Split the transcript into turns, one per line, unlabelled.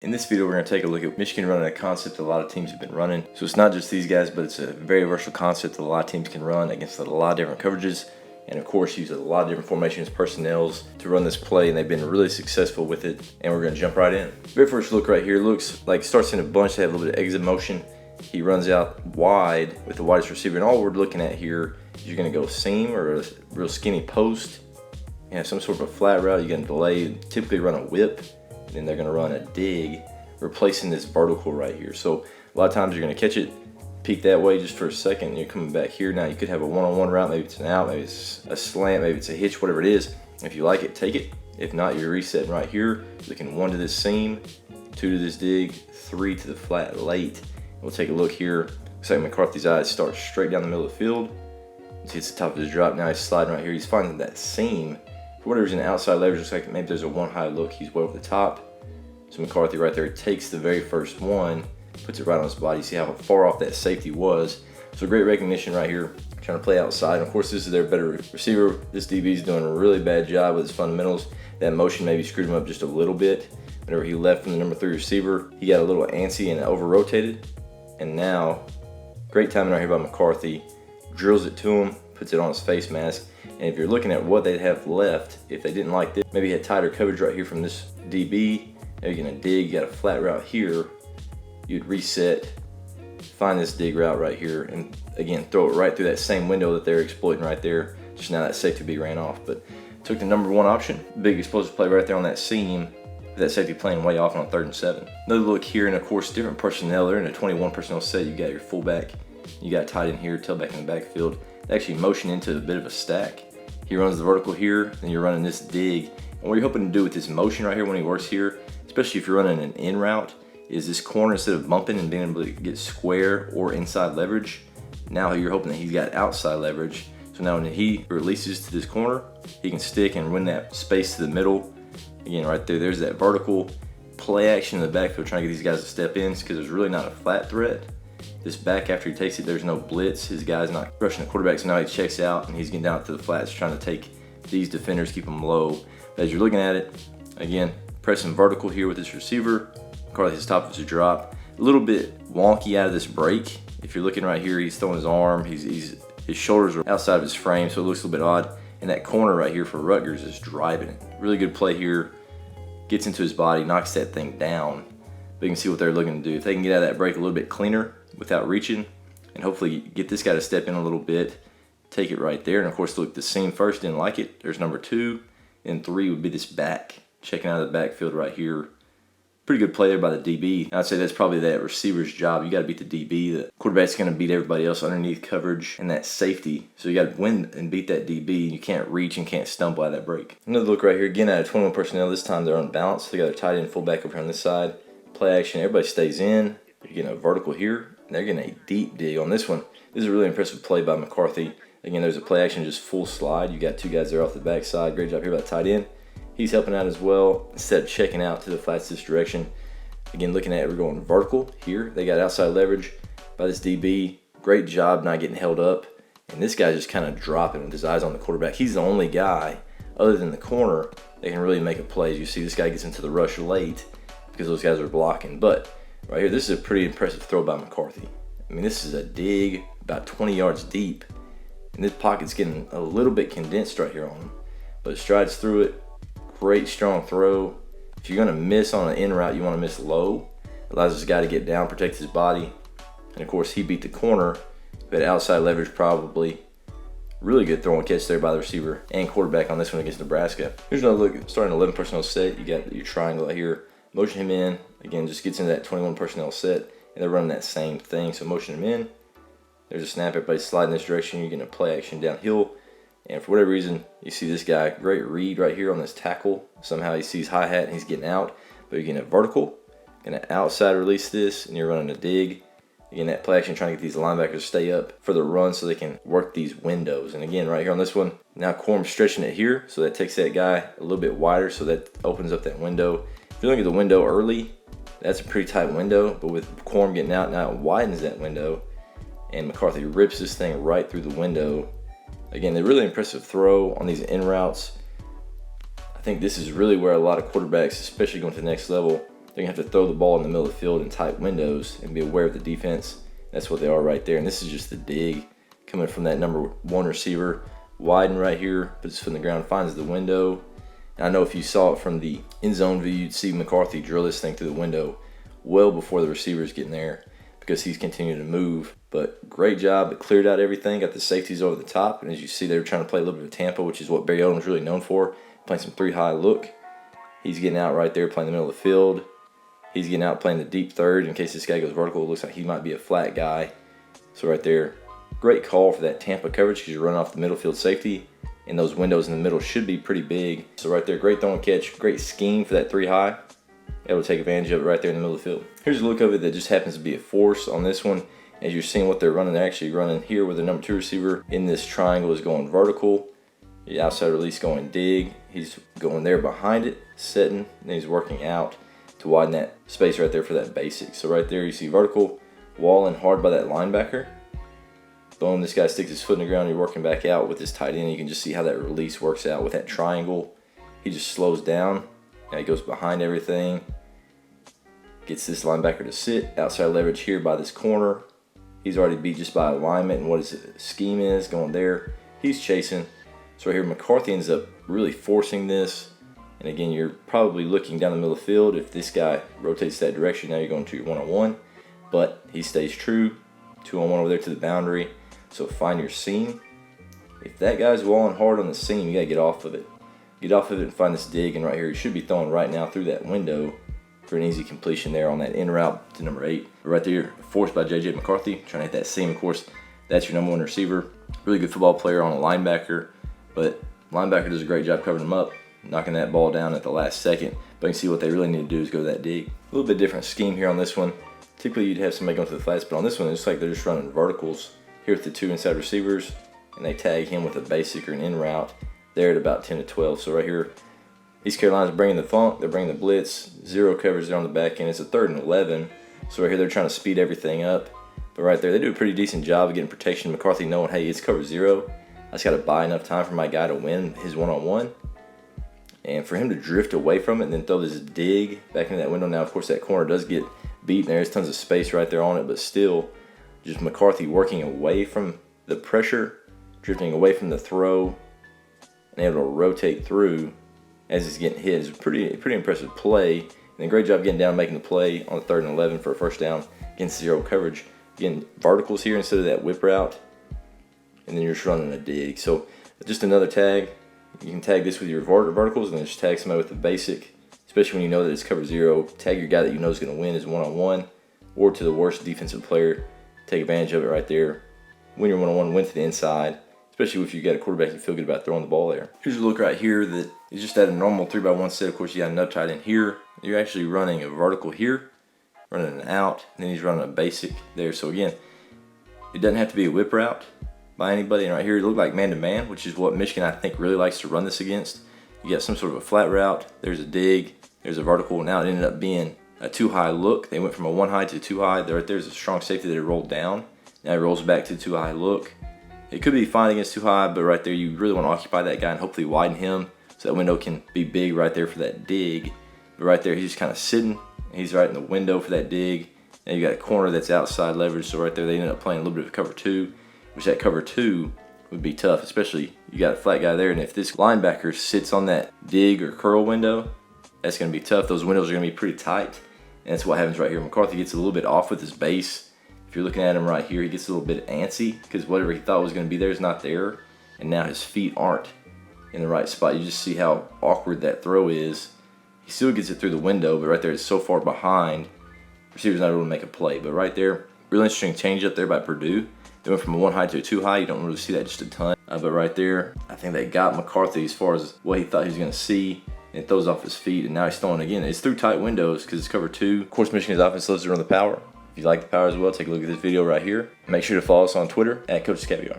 In this video, we're going to take a look at Michigan running a concept that a lot of teams have been running. So it's not just these guys, but it's a very versatile concept that a lot of teams can run against a lot of different coverages. And of course, use a lot of different formations, personnels to run this play, and they've been really successful with it. And we're going to jump right in. Very first look right here looks like starts in a bunch. They have a little bit of exit motion. He runs out wide with the widest receiver. And all we're looking at here is you're going to go seam or a real skinny post. You have some sort of a flat route. You're going to delay, typically run a whip. And then they're going to run a dig, replacing this vertical right here. So a lot of times you're going to catch it, peek that way just for a second, and you're coming back here. Now you could have a one-on-one route, maybe it's an out, maybe it's a slant, maybe it's a hitch, whatever it is. If you like it, take it. If not, you're resetting right here. Looking 1 to this seam, 2 to this dig, 3 to the flat late. We'll take a look here. Looks like McCarthy's eyes start straight down the middle of the field. See, it's the top of his drop. Now he's sliding right here. He's finding that seam. For whatever reason, outside leverage looks like maybe there's a one high look. He's way over the top. So McCarthy right there takes the very first one, puts it right on his body. See how far off that safety was. So great recognition right here. Trying to play outside. And of course, this is their better receiver. This DB is doing a really bad job with his fundamentals. That motion maybe screwed him up just a little bit. Whenever he left from the number 3 receiver, he got a little antsy and over-rotated. And now, great timing right here by McCarthy. Drills it to him, puts it on his face mask. And if you're looking at what they'd have left, if they didn't like this, maybe he had tighter coverage right here from this DB. Now you're gonna dig, you got a flat route here. You'd reset, find this dig route right here, and again, throw it right through that same window that they're exploiting right there. Just now that safety B ran off, but took the number 1 option. Big explosive play right there on that seam. That safety playing way off on 3rd and 7. Another look here, and of course, different personnel. They're in a 21 personnel set. You got your fullback, you got tight end here, tailback in the backfield. They actually motion into a bit of a stack. He runs the vertical here, and you're running this dig. And what you're hoping to do with this motion right here when he works here, especially if you're running an in route, is this corner, instead of bumping and being able to get square or inside leverage, now you're hoping that he's got outside leverage. So now when he releases to this corner, he can stick and win that space to the middle. Again, right there, there's that vertical play action in the backfield, trying to get these guys to step in, because there's really not a flat threat. This back, after he takes it, there's no blitz. His guy's not rushing the quarterback, so now he checks out and he's getting down to the flats, trying to take these defenders, keep them low. But as you're looking at it, again, pressing vertical here with this receiver. McCarthy, his top of his drop. A little bit wonky out of this break. If you're looking right here, he's throwing his arm. His shoulders are outside of his frame, so it looks a little bit odd. And that corner right here for Rutgers is driving it. Really good play here. Gets into his body, knocks that thing down. But you can see what they're looking to do. If they can get out of that break a little bit cleaner without reaching, and hopefully get this guy to step in a little bit, take it right there. And of course, look, the seam first, didn't like it. There's number 2, and 3 would be this back, checking out of the backfield right here. Pretty good play there by the DB. I'd say that's probably that receiver's job. You got to beat the DB. The quarterback's going to beat everybody else underneath coverage and that safety. So you got to win and beat that DB. You can't reach and can't stumble out of that break. Another look right here, again out of 21 personnel. This time they're unbalanced. They got their tight end fullback over here on this side. Play action, everybody stays in. You're getting a vertical here, and they're getting a deep dig on this one. This is a really impressive play by McCarthy. Again, there's a play action, just full slide. You got 2 guys there off the backside. Great job here by the tight end. He's helping out as well, instead of checking out to the flats this direction. Again, looking at it, we're going vertical here. They got outside leverage by this DB. Great job not getting held up. And this guy just kind of dropping with his eyes on the quarterback. He's the only guy, other than the corner, that can really make a play. As you see, this guy gets into the rush late because those guys are blocking. But right here, this is a pretty impressive throw by McCarthy. I mean, this is a dig about 20 yards deep. And this pocket's getting a little bit condensed right here on him. But strides through it. Great strong throw. If you're going to miss on an in route, you want to miss low. Allows this guy to get down, protect his body. And of course, he beat the corner. But outside leverage probably. Really good throw and catch there by the receiver and quarterback on this one against Nebraska. Here's another look. Starting 11 personnel set. You got your triangle out here. Motion him in. Again, just gets into that 21 personnel set. And they're running that same thing. So motion him in. There's a snap. Everybody's sliding this direction. You're getting a play action downhill. And for whatever reason, you see this guy, great read right here on this tackle. Somehow he sees hi-hat and he's getting out. But you're getting a vertical. Going to outside release this. And you're running a dig. Again, that play action, trying to get these linebackers to stay up for the run so they can work these windows. And again, right here on this one, now Corm stretching it here. So that takes that guy a little bit wider. So that opens up that window. If you look at the window early, that's a pretty tight window. But with Corm getting out, now it widens that window. And McCarthy rips this thing right through the window. Again, a really impressive throw on these in routes. I think this is really where a lot of quarterbacks, especially going to the next level, they're going to have to throw the ball in the middle of the field in tight windows and be aware of the defense. That's what they are right there. And this is just the dig coming from that number 1 receiver. Widen right here, puts his foot in the ground, finds the window. And I know if you saw it from the end zone view, you'd see McCarthy drill this thing through the window well before the receivers getting there because he's continuing to move. But great job. It cleared out everything, got the safeties over the top. And as you see, they were trying to play a little bit of Tampa, which is what Barry Odom's really known for, playing some 3-high look. He's getting out right there, playing the middle of the field. He's getting out playing the deep third in case this guy goes vertical. It looks like he might be a flat guy. So right there, great call for that Tampa coverage because you're running off the middle field safety, and those windows in the middle should be pretty big. So right there, great throw and catch, great scheme for that 3-high. Able to take advantage of it right there in the middle of the field. Here's a look of it that just happens to be a force on this one. As you're seeing what they're running, they're actually running here with the number 2 receiver in this triangle is going vertical. The outside release going dig. He's going there behind it, setting, and he's working out to widen that space right there for that basic. So right there you see vertical, walling hard by that linebacker. Boom, this guy sticks his foot in the ground, you're working back out with his tight end. You can just see how that release works out with that triangle. He just slows down, and he goes behind everything. Gets this linebacker to sit, outside leverage here by this corner. He's already beat just by alignment and what his scheme is going there. He's chasing. So right here, McCarthy ends up really forcing this. And again, you're probably looking down the middle of the field. If this guy rotates that direction, now you're going to your 1-on-1. But he stays true. 2-on-1 over there to the boundary. So find your seam. If that guy's walling hard on the seam, you got to get off of it. Get off of it and find this dig. And right here, you should be throwing right now through that window for an easy completion there on that in route to number 8. But right there, forced by J.J. McCarthy. Trying to hit that seam, of course. That's your number 1 receiver. Really good football player on a linebacker. But linebacker does a great job covering him up, knocking that ball down at the last second. But you can see what they really need to do is go to that dig. A little bit different scheme here on this one. Typically you'd have somebody going to the flats, but on this one it's like they're just running verticals here with the 2 inside receivers, and they tag him with a basic or an in route there at about 10 to 12. So right here, East Carolina's bringing the funk, they're bringing the blitz, 0 coverage there on the back end. It's a 3rd and 11. So right here they're trying to speed everything up. But right there, they do a pretty decent job of getting protection. McCarthy knowing, hey, it's cover 0. I just got to buy enough time for my guy to win his 1-on-1. And for him to drift away from it and then throw this dig back into that window. Now, of course, that corner does get beat, and there's tons of space right there on it, but still, just McCarthy working away from the pressure, drifting away from the throw, and able to rotate through as he's getting hit. It's a pretty impressive play. And then great job getting down, making the play on the 3rd and 11 for a 1st down against 0 coverage. Getting verticals here instead of that whip route. And then you're just running a dig. So just another tag. You can tag this with your verticals and then just tag somebody with the basic, especially when you know that it's cover 0. Tag your guy that you know is going to win his 1-on-1, or to the worst defensive player. Take advantage of it right there. Win your 1-on-1, win to the inside, especially if you got a quarterback you feel good about throwing the ball there. Here's a look right here that is just at a normal 3x1 set. Of course, you got another tight end here. You're actually running a vertical here, running an out, and then he's running a basic there. So again, it doesn't have to be a whip route by anybody. And right here, it looked like man-to-man, which is what Michigan, I think, really likes to run this against. You got some sort of a flat route. There's a dig. There's a vertical. Now it ended up being a 2-high look. They went from a 1-high to a 2-high. Right there's a strong safety that it rolled down. Now it rolls back to a 2-high look. It could be fine against 2-high, but right there, you really want to occupy that guy and hopefully widen him so that window can be big right there for that dig. But right there, he's just kind of sitting. He's right in the window for that dig. Now you got a corner that's outside leverage. So right there, they ended up playing a little bit of cover 2. Which that cover 2 would be tough, especially you got a flat guy there, and if this linebacker sits on that dig or curl window, that's going to be tough. Those windows are going to be pretty tight, and that's what happens right here. McCarthy gets a little bit off with his base. If you're looking at him right here, he gets a little bit antsy because whatever he thought was going to be there is not there, and now his feet aren't in the right spot. You just see how awkward that throw is. He still gets it through the window, but right there it's so far behind, receiver's not able to make a play. But right there, really interesting change up there by Purdue. They went from a 1-high to a 2-high. You don't really see that just a ton. But right there, I think they got McCarthy as far as what he thought he was going to see. And it throws off his feet, and now he's throwing again. It's through tight windows because it's cover 2. Of course, Michigan's offense loves to run the power. If you like the power as well, take a look at this video right here. Make sure to follow us on Twitter at Coach Scaviar.